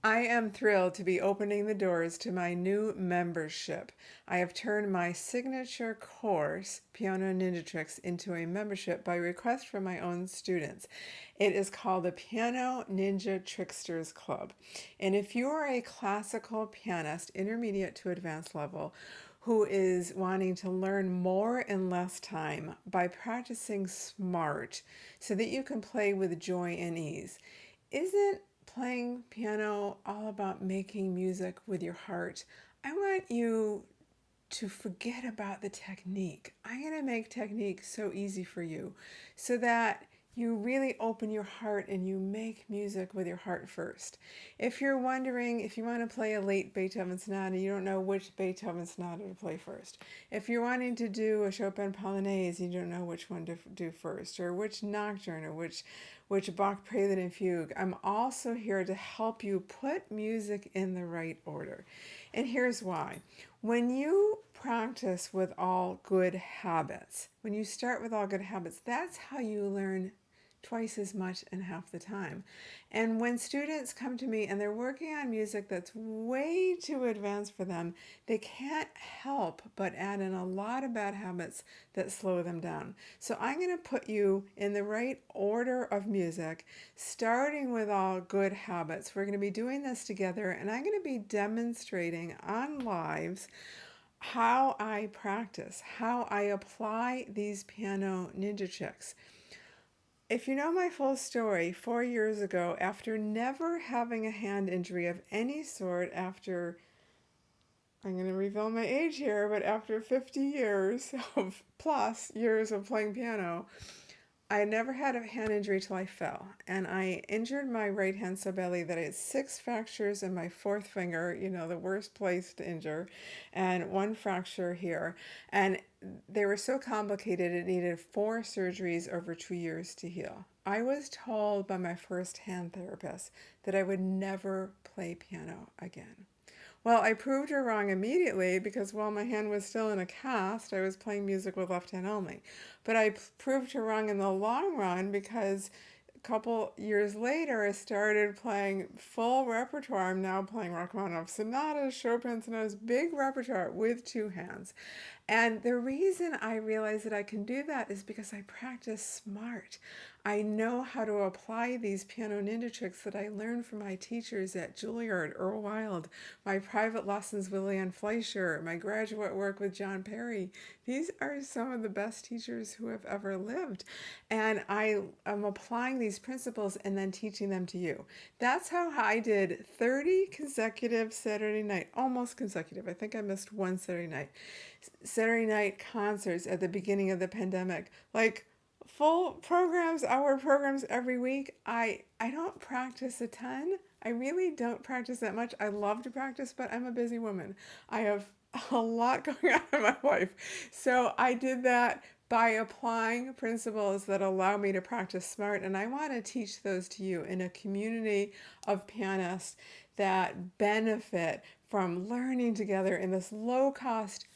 I am thrilled to be opening the doors to my new membership. I have turned my signature course, Piano Ninja Tricks, into a membership by request from my own students. It is called the Piano Ninja Tricksters Club. And if you are a classical pianist, intermediate to advanced level, who is wanting to learn more in less time by practicing smart so that you can play with joy and ease, isn't playing piano all about making music with your heart? I want you to forget about the technique. I'm going to make technique so easy for you so that you really open your heart and you make music with your heart first. If you're wondering if you want to play a late Beethoven sonata, you don't know which Beethoven sonata to play first. If you're wanting to do a Chopin Polonaise, you don't know which one to do first, or which nocturne, or which Bach prelude and fugue. I'm also here to help you put music in the right order. And here's why. When you practice with all good habits, when you start with all good habits, that's how you learn twice as much in half the time. And when students come to me and they're working on music that's way too advanced for them, they can't help but add in a lot of bad habits that slow them down. So I'm going to put you in the right order of music, starting with all good habits. We're going to be doing this together, and I'm going to be demonstrating on lives how I practice, how I apply these piano ninja tricks. If you know my full story, 4 years ago, after never having a hand injury of any sort, after, I'm going to reveal my age here, but after 50 years of plus years of playing piano, I never had a hand injury till I fell, and I injured my right hand so badly that I had 6 fractures in my fourth finger, the worst place to injure, and 1 fracture here. And they were so complicated it needed 4 surgeries over 2 years to heal. I was told by my first hand therapist that I would never play piano again. Well, I proved her wrong immediately because while my hand was still in a cast, I was playing music with left hand only. But I proved her wrong in the long run because a couple years later, I started playing full repertoire. I'm now playing Rachmaninoff sonatas, Chopin sonatas, big repertoire with 2 hands. And the reason I realize that I can do that is because I practice smart. I know how to apply these piano ninja tricks that I learned from my teachers at Juilliard, Earl Wild, my private lessons with Leanne Fleischer, my graduate work with John Perry. These are some of the best teachers who have ever lived. And I am applying these principles and then teaching them to you. That's how I did 30 consecutive Saturday night, almost consecutive. I think I missed one Saturday night concerts at the beginning of the pandemic. Like full programs, hour programs every week. I don't practice a ton. I really don't practice that much. I love to practice, but I'm a busy woman. I have a lot going on in my life. So I did that by applying principles that allow me to practice smart. And I want to teach those to you in a community of pianists that benefit from learning together in this low cost.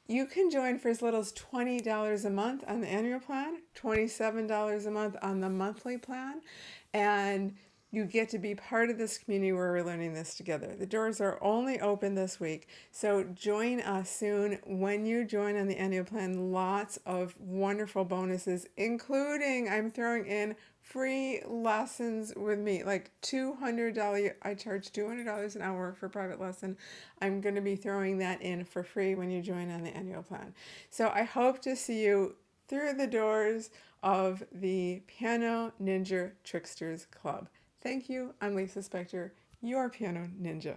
You can join for as little as $20 a month on the annual plan, $27 a month on the monthly plan, and you get to be part of this community where we're learning this together. The doors are only open this week, so join us soon. When you join on the annual plan, lots of wonderful bonuses, including I'm throwing in free lessons with me, like $200. I charge $200 an hour for private lesson. I'm going to be throwing that in for free when you join on the annual plan. So I hope to see you through the doors of the Piano Ninja Tricksters Club. Thank you. I'm Lisa Spector, your Piano Ninja.